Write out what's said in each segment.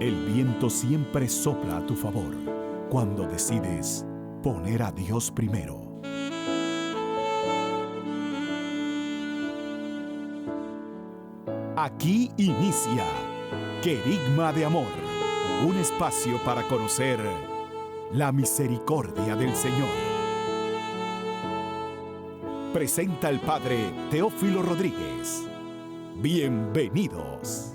El viento siempre sopla a tu favor cuando decides poner a Dios primero. Aquí inicia Querigma de Amor, un espacio para conocer la misericordia del Señor. Presenta el Padre Teófilo Rodríguez. Bienvenidos.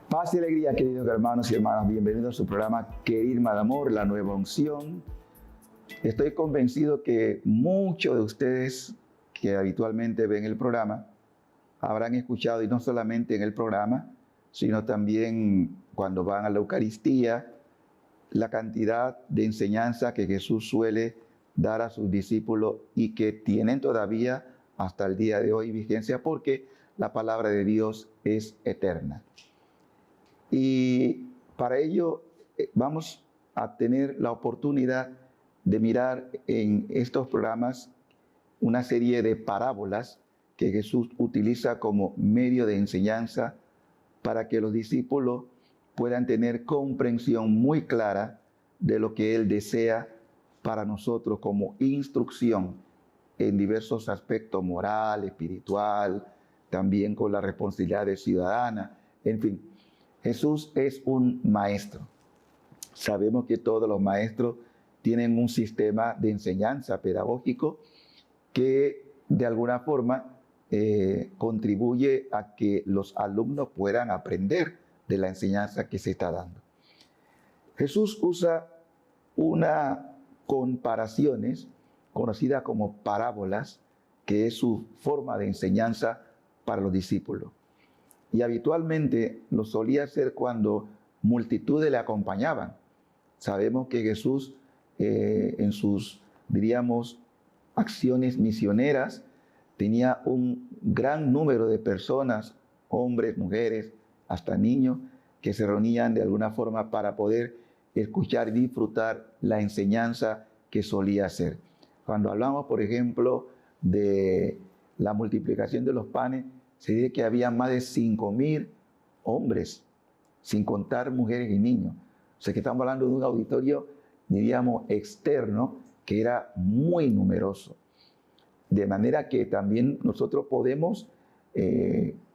Paz y alegría, queridos hermanos y hermanas. Bienvenidos a su programa Querigma de Amor, la nueva unción. Estoy convencido que muchos de ustedes que habitualmente ven el programa habrán escuchado, y no solamente en el programa, sino también cuando van a la Eucaristía, la cantidad de enseñanza que Jesús suele dar a sus discípulos y que tienen todavía hasta el día de hoy vigencia, porque la palabra de Dios es eterna. Y para ello vamos a tener la oportunidad de mirar en estos programas una serie de parábolas que Jesús utiliza como medio de enseñanza para que los discípulos puedan tener comprensión muy clara de lo que Él desea para nosotros como instrucción en diversos aspectos moral, espiritual, también con la responsabilidad de ciudadana, en fin. Jesús es un maestro. Sabemos que todos los maestros tienen un sistema de enseñanza pedagógico que de alguna forma contribuye a que los alumnos puedan aprender de la enseñanza que se está dando. Jesús usa unas comparaciones conocidas como parábolas, que es su forma de enseñanza para los discípulos. Y habitualmente lo solía hacer cuando multitudes le acompañaban. Sabemos que Jesús en sus, diríamos, acciones misioneras tenía un gran número de personas, hombres, mujeres, hasta niños, que se reunían de alguna forma para poder escuchar y disfrutar la enseñanza que solía hacer. Cuando hablamos, por ejemplo, de la multiplicación de los panes, se dice que había más de 5,000 hombres, sin contar mujeres y niños. O sea que estamos hablando de un auditorio, diríamos, externo, que era muy numeroso. De manera que también nosotros podemos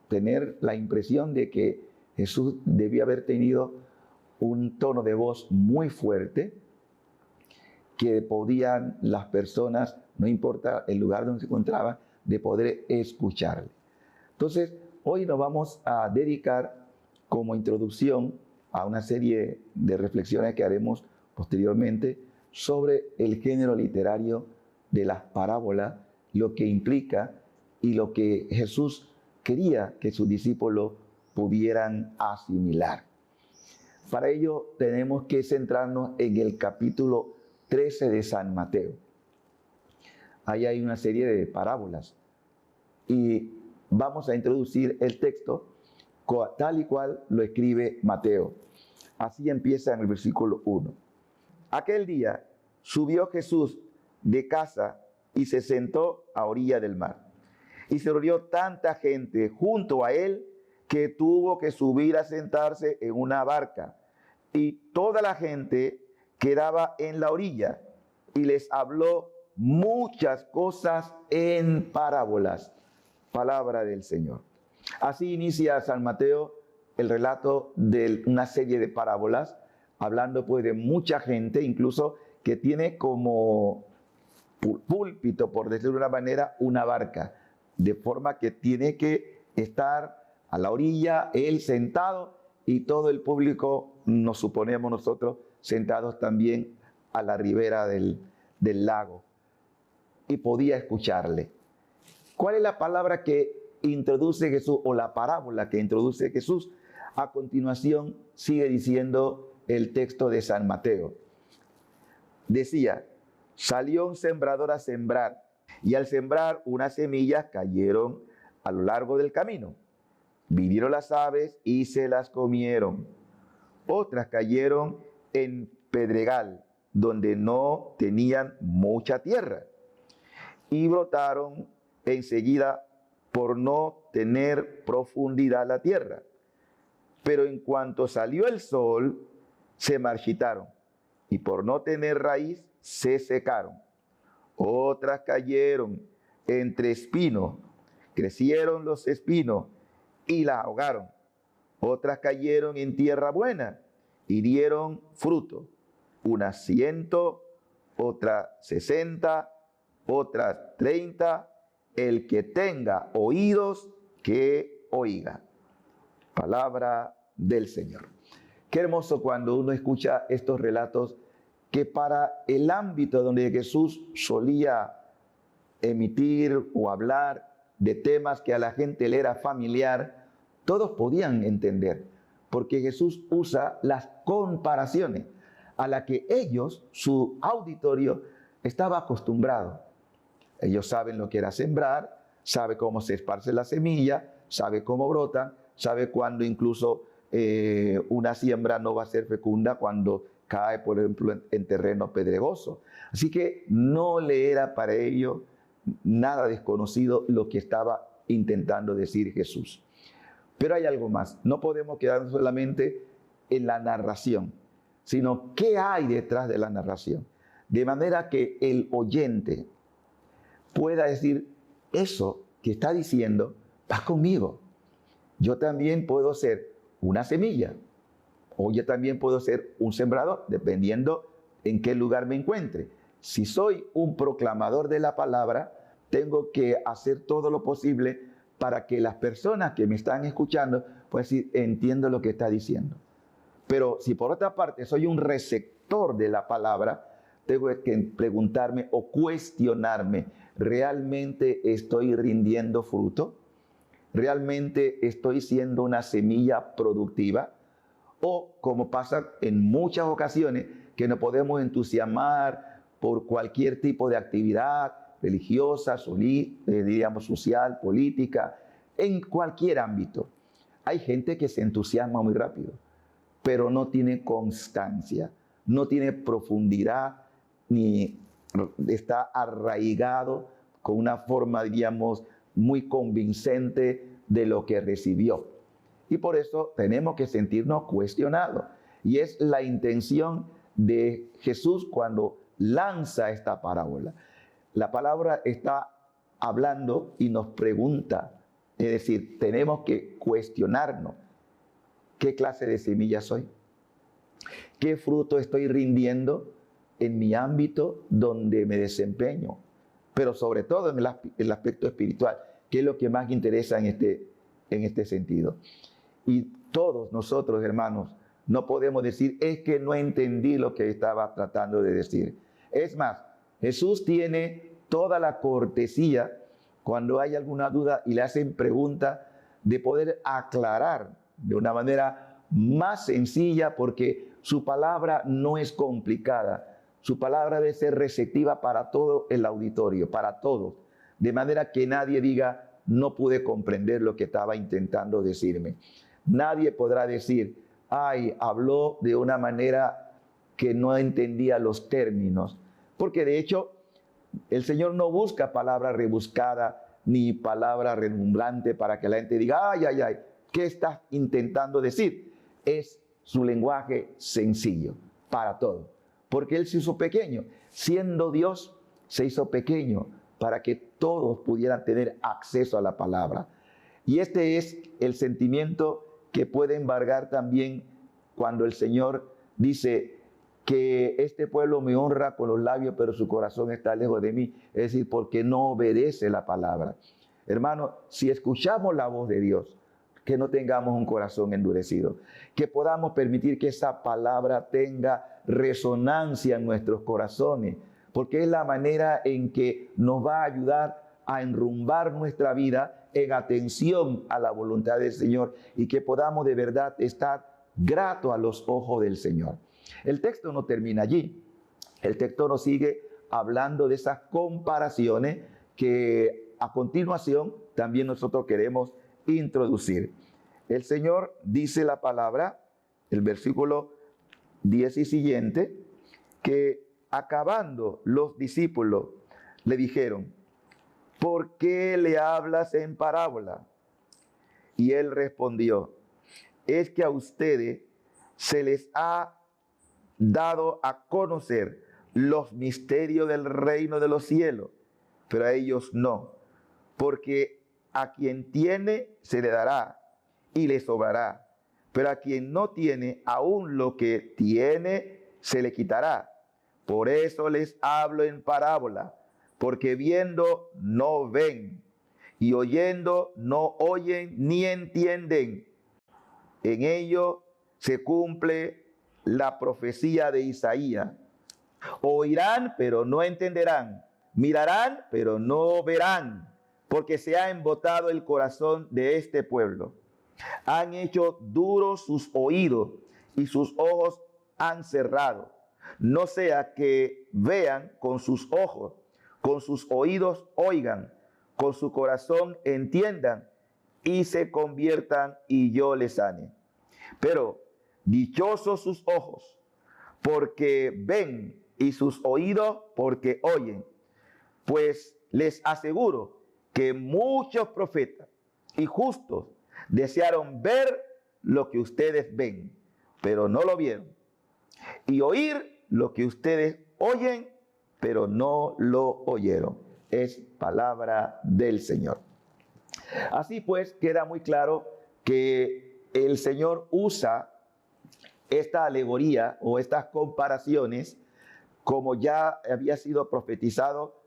tener la impresión de que Jesús debía haber tenido un tono de voz muy fuerte, que podían las personas, no importa el lugar donde se encontraban, de poder escucharle. Entonces, hoy nos vamos a dedicar como introducción a una serie de reflexiones que haremos posteriormente sobre el género literario de las parábolas, lo que implica y lo que Jesús quería que sus discípulos pudieran asimilar. Para ello tenemos que centrarnos en el capítulo 13 de San Mateo. Ahí hay una serie de parábolas y vamos a introducir el texto tal y cual lo escribe Mateo. Así empieza en el versículo 1. Aquel día subió Jesús de casa y se sentó a orilla del mar. Y se reunió tanta gente junto a él que tuvo que subir a sentarse en una barca. Y toda la gente quedaba en la orilla y les habló muchas cosas en parábolas. Palabra del Señor. Así inicia San Mateo el relato de una serie de parábolas, hablando pues de mucha gente, incluso que tiene como púlpito, por decirlo de una manera, una barca, de forma que tiene que estar a la orilla, él sentado, y todo el público, nos suponemos nosotros, sentados también a la ribera del lago, y podía escucharle. ¿Cuál es la palabra que introduce Jesús, o la parábola que introduce Jesús? A continuación sigue diciendo el texto de San Mateo. Decía: salió un sembrador a sembrar, y al sembrar unas semillas cayeron a lo largo del camino. Vinieron las aves y se las comieron. Otras cayeron en pedregal, donde no tenían mucha tierra, y brotaron enseguida por no tener profundidad la tierra. Pero en cuanto salió el sol, se marchitaron, y por no tener raíz, se secaron. Otras cayeron entre espinos, crecieron los espinos y las ahogaron. Otras cayeron en tierra buena y dieron fruto, unas 100, otras 60, otras 30. El que tenga oídos, que oiga. Palabra del Señor. Qué hermoso cuando uno escucha estos relatos que para el ámbito donde Jesús solía emitir o hablar de temas que a la gente le era familiar, todos podían entender, porque Jesús usa las comparaciones a las que ellos, su auditorio, estaba acostumbrado. Ellos saben lo que era sembrar, sabe cómo se esparce la semilla, sabe cómo brotan, sabe cuándo incluso una siembra no va a ser fecunda cuando cae, por ejemplo, en terreno pedregoso. Así que no le era para ellos nada desconocido lo que estaba intentando decir Jesús. Pero hay algo más. No podemos quedarnos solamente en la narración, sino qué hay detrás de la narración. De manera que el oyente pueda decir, eso que está diciendo va conmigo. Yo también puedo ser una semilla, o yo también puedo ser un sembrador, dependiendo en qué lugar me encuentre. Si soy un proclamador de la palabra, tengo que hacer todo lo posible para que las personas que me están escuchando puedan decir, entiendo lo que está diciendo. Pero si por otra parte soy un receptor de la palabra, tengo que preguntarme o cuestionarme, ¿realmente estoy rindiendo fruto? ¿Realmente estoy siendo una semilla productiva? O, como pasa en muchas ocasiones, que nos podemos entusiasmar por cualquier tipo de actividad religiosa, diríamos social, política, en cualquier ámbito. Hay gente que se entusiasma muy rápido, pero no tiene constancia, no tiene profundidad, ni está arraigado con una forma, diríamos, muy convincente de lo que recibió. Y por eso tenemos que sentirnos cuestionados. Y es la intención de Jesús cuando lanza esta parábola. La palabra está hablando y nos pregunta, es decir, tenemos que cuestionarnos. ¿Qué clase de semilla soy? ¿Qué fruto estoy rindiendo en mi ámbito donde me desempeño? Pero sobre todo en el aspecto espiritual, que es lo que más interesa en este sentido. Y todos nosotros, hermanos, no podemos decir, es que no entendí lo que estaba tratando de decir. Es más, Jesús tiene toda la cortesía cuando hay alguna duda y le hacen preguntas de poder aclarar de una manera más sencilla, porque su palabra no es complicada. Su palabra debe ser receptiva para todo el auditorio, para todos, de manera que nadie diga, no pude comprender lo que estaba intentando decirme. Nadie podrá decir, ay, habló de una manera que no entendía los términos, porque de hecho el Señor no busca palabra rebuscada ni palabra redundante para que la gente diga, ay, ay, ay, ¿qué estás intentando decir? Es su lenguaje sencillo para todo. Porque Él se hizo pequeño. Siendo Dios, se hizo pequeño para que todos pudieran tener acceso a la palabra. Y este es el sentimiento que puede embargar también cuando el Señor dice que este pueblo me honra con los labios, pero su corazón está lejos de mí. Es decir, porque no obedece la palabra. Hermano, si escuchamos la voz de Dios, que no tengamos un corazón endurecido, que podamos permitir que esa palabra tenga resonancia en nuestros corazones, porque es la manera en que nos va a ayudar a enrumbar nuestra vida en atención a la voluntad del Señor y que podamos de verdad estar gratos a los ojos del Señor. El texto no termina allí. El texto nos sigue hablando de esas comparaciones que a continuación también nosotros queremos introducir. El Señor dice la palabra, el versículo 10 y siguiente, que acabando los discípulos le dijeron, ¿por qué le hablas en parábola? Y él respondió, es que a ustedes se les ha dado a conocer los misterios del reino de los cielos, pero a ellos no, porque a quien tiene se le dará y le sobrará, pero a quien no tiene, aún lo que tiene se le quitará. Por eso les hablo en parábola, porque viendo no ven, y oyendo no oyen ni entienden. En ello se cumple la profecía de Isaías. Oirán, pero no entenderán. Mirarán, pero no verán, porque se ha embotado el corazón de este pueblo. Han hecho duros sus oídos y sus ojos han cerrado. No sea que vean con sus ojos, con sus oídos oigan, con su corazón entiendan y se conviertan y yo les sane. Pero dichosos sus ojos, porque ven, y sus oídos, porque oyen. Pues les aseguro que muchos profetas y justos desearon ver lo que ustedes ven, pero no lo vieron. Y oír lo que ustedes oyen, pero no lo oyeron. Es palabra del Señor. Así pues, queda muy claro que el Señor usa esta alegoría o estas comparaciones, como ya había sido profetizado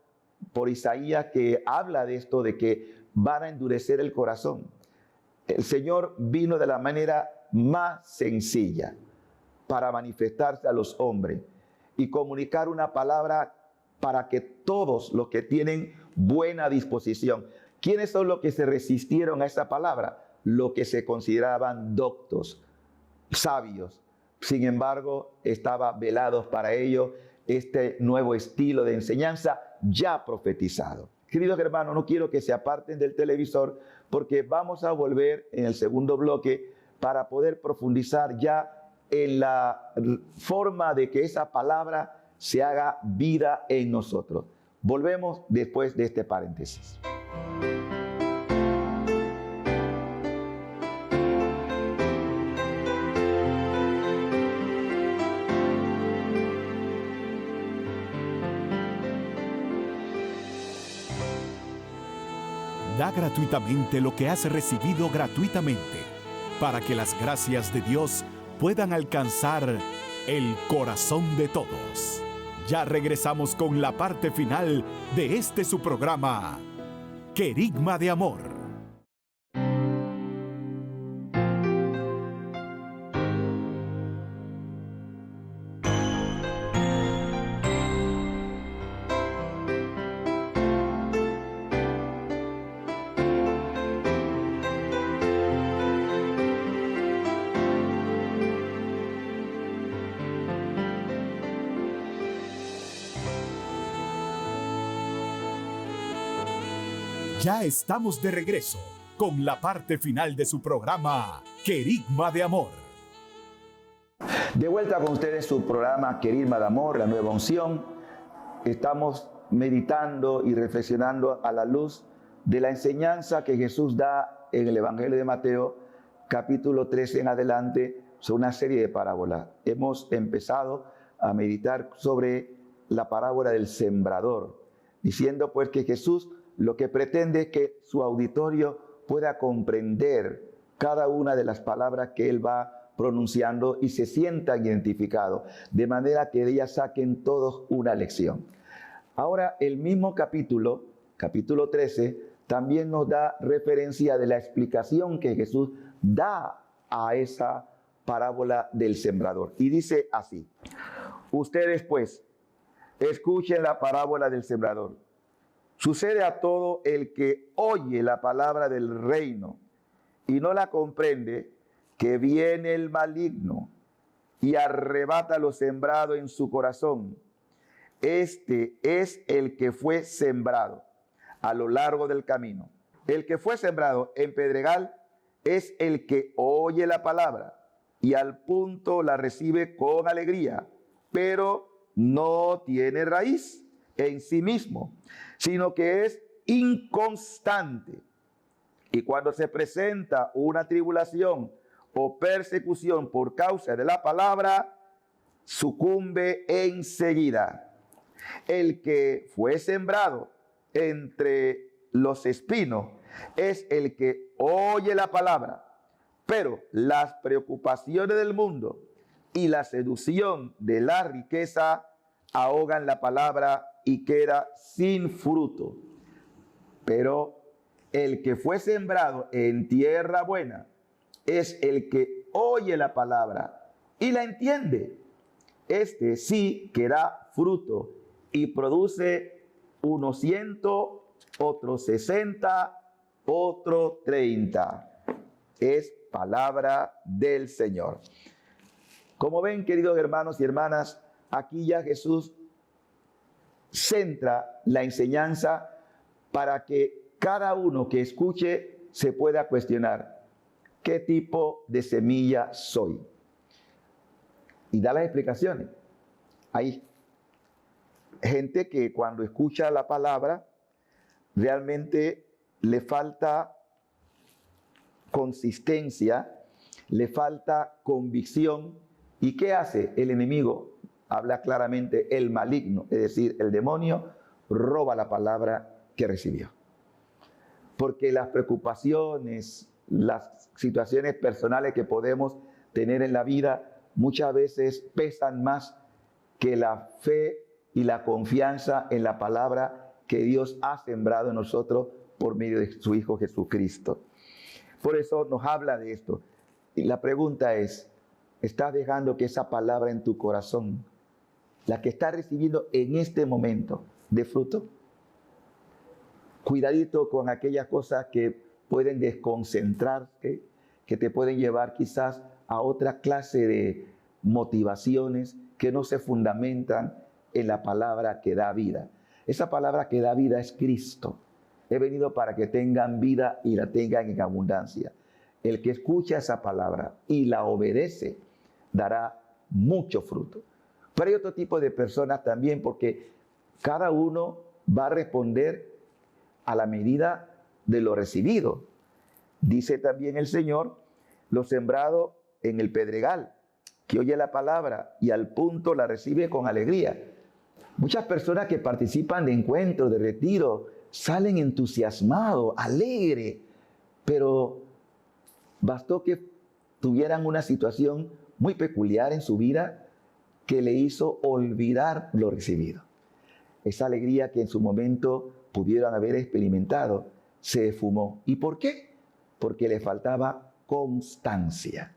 por Isaías, que habla de esto, de que van a endurecer el corazón. El Señor vino de la manera más sencilla para manifestarse a los hombres y comunicar una palabra para que todos los que tienen buena disposición. ¿Quiénes son los que se resistieron a esa palabra? Los que se consideraban doctos, sabios. Sin embargo, estaba velados para ellos este nuevo estilo de enseñanza ya profetizado. Queridos hermanos, no quiero que se aparten del televisor porque vamos a volver en el segundo bloque para poder profundizar ya en la forma de que esa palabra se haga vida en nosotros. Volvemos después de este paréntesis. Da gratuitamente lo que has recibido gratuitamente, para que las gracias de Dios puedan alcanzar el corazón de todos. Ya regresamos con la parte final de este su programa, Querigma de Amor. Ya estamos de regreso con la parte final de su programa, Querigma de Amor. De vuelta con ustedes su programa Querigma de Amor, la nueva unción. Estamos meditando y reflexionando a la luz de la enseñanza que Jesús da en el Evangelio de Mateo, capítulo 13 en adelante, sobre una serie de parábolas. Hemos empezado a meditar sobre la parábola del sembrador, diciendo pues que Jesús lo que pretende es que su auditorio pueda comprender cada una de las palabras que él va pronunciando y se sientan identificados, de manera que de ellas saquen todos una lección. Ahora, el mismo capítulo 13, también nos da referencia de la explicación que Jesús da a esa parábola del sembrador. Y dice así: ustedes pues, escuchen la parábola del sembrador. Sucede a todo el que oye la palabra del reino y no la comprende, que viene el maligno y arrebata lo sembrado en su corazón. Este es el que fue sembrado a lo largo del camino. El que fue sembrado en pedregal es el que oye la palabra y al punto la recibe con alegría, pero no tiene raíz en sí mismo, sino que es inconstante. Y cuando se presenta una tribulación o persecución por causa de la palabra, sucumbe enseguida. El que fue sembrado entre los espinos es el que oye la palabra, pero las preocupaciones del mundo y la seducción de la riqueza ahogan la palabra y queda sin fruto. Pero el que fue sembrado en tierra buena es el que oye la palabra y la entiende. Este sí que da fruto y produce unos 100, otros 60, otro 30. Es palabra del Señor. Como ven, queridos hermanos y hermanas, aquí ya Jesús centra la enseñanza para que cada uno que escuche se pueda cuestionar qué tipo de semilla soy. Y da las explicaciones. Hay gente que cuando escucha la palabra realmente le falta consistencia, le falta convicción. ¿Y qué hace el enemigo? Habla claramente el maligno, es decir, el demonio roba la palabra que recibió. Porque las preocupaciones, las situaciones personales que podemos tener en la vida muchas veces pesan más que la fe y la confianza en la palabra que Dios ha sembrado en nosotros por medio de su Hijo Jesucristo. Por eso nos habla de esto. Y la pregunta es, ¿estás dejando que esa palabra en tu corazón, la que estás recibiendo en este momento, dé fruto? Cuidadito con aquellas cosas que pueden desconcentrarte, que te pueden llevar quizás a otra clase de motivaciones que no se fundamentan en la palabra que da vida. Esa palabra que da vida es Cristo. He venido para que tengan vida y la tengan en abundancia. El que escucha esa palabra y la obedece dará mucho fruto. Pero hay otro tipo de personas también, porque cada uno va a responder a la medida de lo recibido. Dice también el Señor, lo sembrado en el pedregal, que oye la palabra y al punto la recibe con alegría. Muchas personas que participan de encuentros, de retiro, salen entusiasmados, alegres, pero bastó que tuvieran una situación muy peculiar en su vida que le hizo olvidar lo recibido. Esa alegría que en su momento pudieron haber experimentado se esfumó. ¿Y por qué? Porque le faltaba constancia.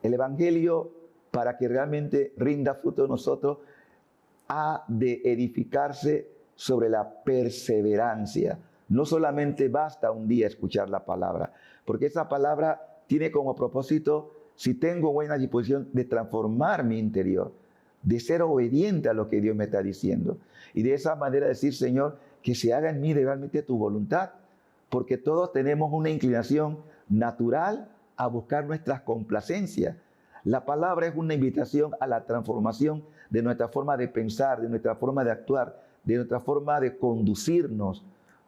El Evangelio, para que realmente rinda fruto en nosotros, ha de edificarse sobre la perseverancia. No solamente basta un día escuchar la palabra, porque esa palabra tiene como propósito, si tengo buena disposición, de transformar mi interior, de ser obediente a lo que Dios me está diciendo. Y de esa manera decir, Señor, que se haga en mí realmente tu voluntad, porque todos tenemos una inclinación natural a buscar nuestras complacencias. La palabra es una invitación a la transformación de nuestra forma de pensar, de nuestra forma de actuar, de nuestra forma de conducirnos,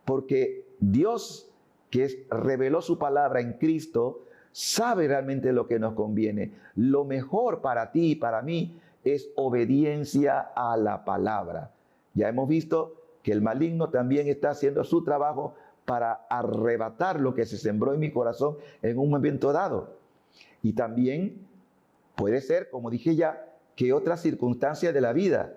porque Dios, que reveló su palabra en Cristo, sabe realmente lo que nos conviene. Lo mejor para ti y para mí es obediencia a la palabra. Ya hemos visto que el maligno también está haciendo su trabajo para arrebatar lo que se sembró en mi corazón en un momento dado. Y también puede ser, como dije ya, que otras circunstancias de la vida,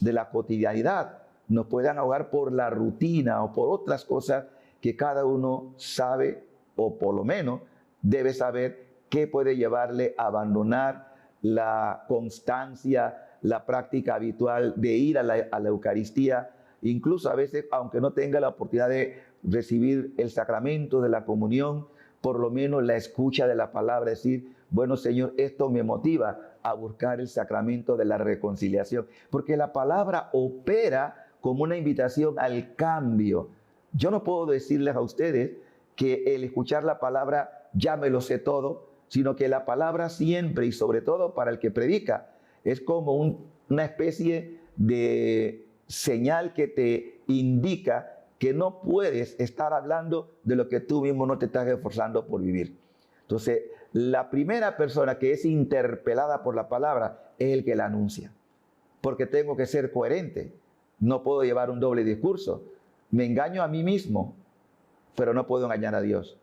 de la cotidianidad, nos puedan ahogar por la rutina o por otras cosas que cada uno sabe, o por lo menos debe saber, qué puede llevarle a abandonar la constancia, la práctica habitual de ir a la Eucaristía, incluso a veces, aunque no tenga la oportunidad de recibir el sacramento de la comunión, por lo menos la escucha de la palabra, decir, bueno, Señor, esto me motiva a buscar el sacramento de la reconciliación, porque la palabra opera como una invitación al cambio. Yo no puedo decirles a ustedes que el escuchar la palabra ya me lo sé todo, sino que la palabra siempre y sobre todo para el que predica es como una especie de señal que te indica que no puedes estar hablando de lo que tú mismo no te estás esforzando por vivir. Entonces, la primera persona que es interpelada por la palabra es el que la anuncia, porque tengo que ser coherente. No puedo llevar un doble discurso. Me engaño a mí mismo, pero no puedo engañar a Dios.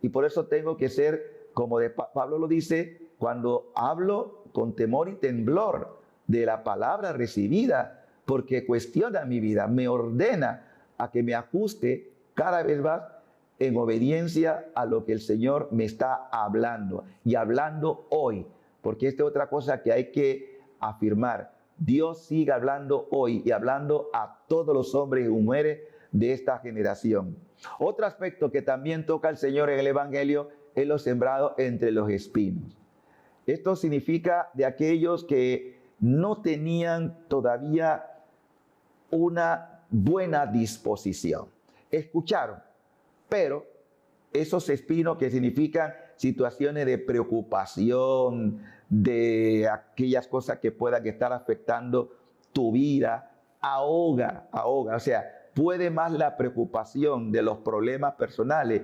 Y por eso tengo que ser, como Pablo lo dice, cuando hablo con temor y temblor de la palabra recibida, porque cuestiona mi vida, me ordena a que me ajuste cada vez más en obediencia a lo que el Señor me está hablando y hablando hoy, porque esta es otra cosa que hay que afirmar. Dios sigue hablando hoy y hablando a todos los hombres y mujeres de esta generación. Otro aspecto que también toca el Señor en el Evangelio es lo sembrado entre los espinos. Esto significa de aquellos que no tenían todavía una buena disposición. Escucharon, pero esos espinos, que significan situaciones de preocupación, de aquellas cosas que puedan estar afectando tu vida, ahoga. O sea, puede más la preocupación de los problemas personales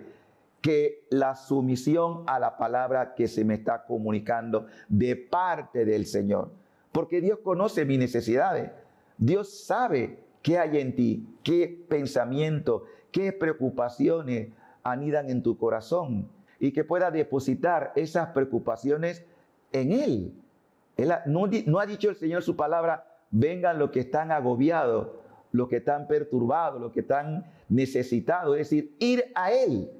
que la sumisión a la palabra que se me está comunicando de parte del Señor. Porque Dios conoce mis necesidades. Dios sabe qué hay en ti, qué pensamiento, qué preocupaciones anidan en tu corazón, y que pueda depositar esas preocupaciones en Él. No ha dicho el Señor su palabra: vengan los que están agobiados, los que están perturbados, los que están necesitados. Es decir, ir a Él.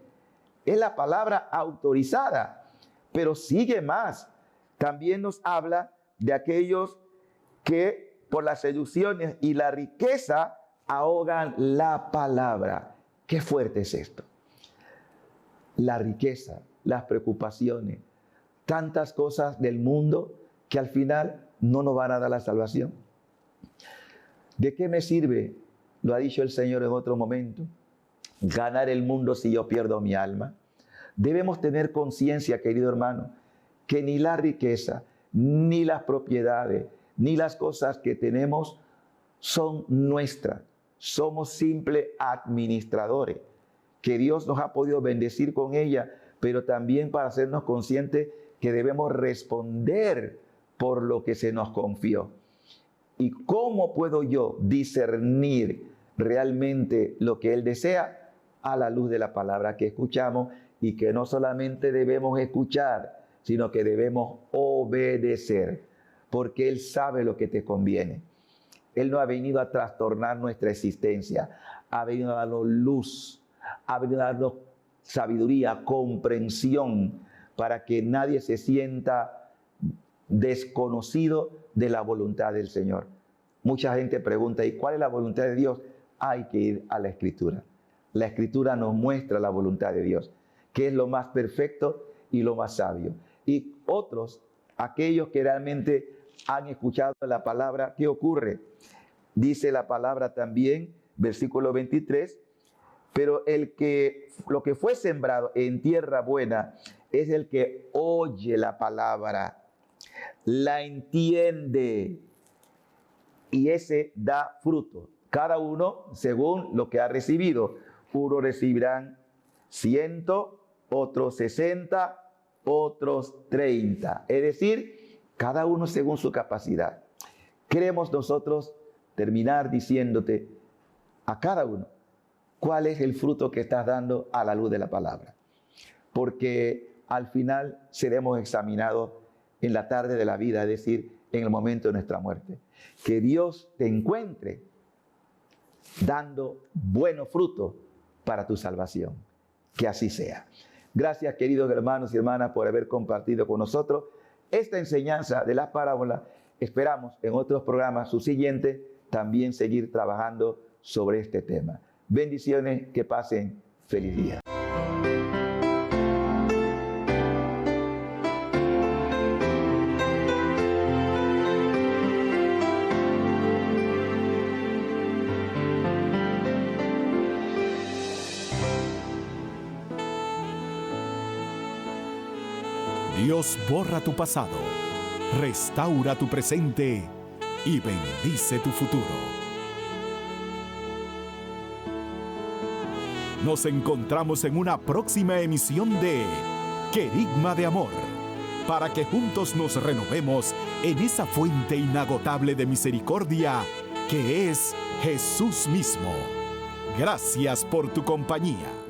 Es la palabra autorizada. Pero sigue más. También nos habla de aquellos que por las seducciones y la riqueza ahogan la palabra. Qué fuerte es esto. La riqueza, las preocupaciones, tantas cosas del mundo que al final no nos van a dar la salvación. ¿De qué me sirve, lo ha dicho el Señor en otro momento, ganar el mundo si yo pierdo mi alma? Debemos tener conciencia, querido hermano, que ni la riqueza, ni las propiedades, ni las cosas que tenemos son nuestras. Somos simples administradores, que Dios nos ha podido bendecir con ella, pero también para hacernos conscientes que debemos responder por lo que se nos confió. ¿Y cómo puedo yo discernir realmente lo que Él desea? A la luz de la palabra que escuchamos, y que no solamente debemos escuchar, sino que debemos obedecer, porque Él sabe lo que te conviene. Él no ha venido a trastornar nuestra existencia, ha venido a darnos luz, ha venido a darnos sabiduría, comprensión, para que nadie se sienta desconocido de la voluntad del Señor. Mucha gente pregunta: ¿y cuál es la voluntad de Dios? Hay que ir a la Escritura. La Escritura nos muestra la voluntad de Dios, que es lo más perfecto y lo más sabio. Y otros, aquellos que realmente han escuchado la palabra, ¿qué ocurre? Dice la palabra también, versículo 23, pero lo que fue sembrado en tierra buena es el que oye la palabra, la entiende, y ese da fruto. Cada uno según lo que ha recibido. Unos recibirán 100, otros 60, otros 30. Es decir, cada uno según su capacidad. Queremos nosotros terminar diciéndote a cada uno cuál es el fruto que estás dando a la luz de la palabra. Porque al final seremos examinados en la tarde de la vida, es decir, en el momento de nuestra muerte. Que Dios te encuentre dando buenos frutos para tu salvación. Que así sea. Gracias, queridos hermanos y hermanas, por haber compartido con nosotros esta enseñanza de las parábolas. Esperamos en otros programas subsiguientes también seguir trabajando sobre este tema. Bendiciones, que pasen feliz día. Dios borra tu pasado, restaura tu presente y bendice tu futuro. Nos encontramos en una próxima emisión de Querigma de Amor, para que juntos nos renovemos en esa fuente inagotable de misericordia que es Jesús mismo. Gracias por tu compañía.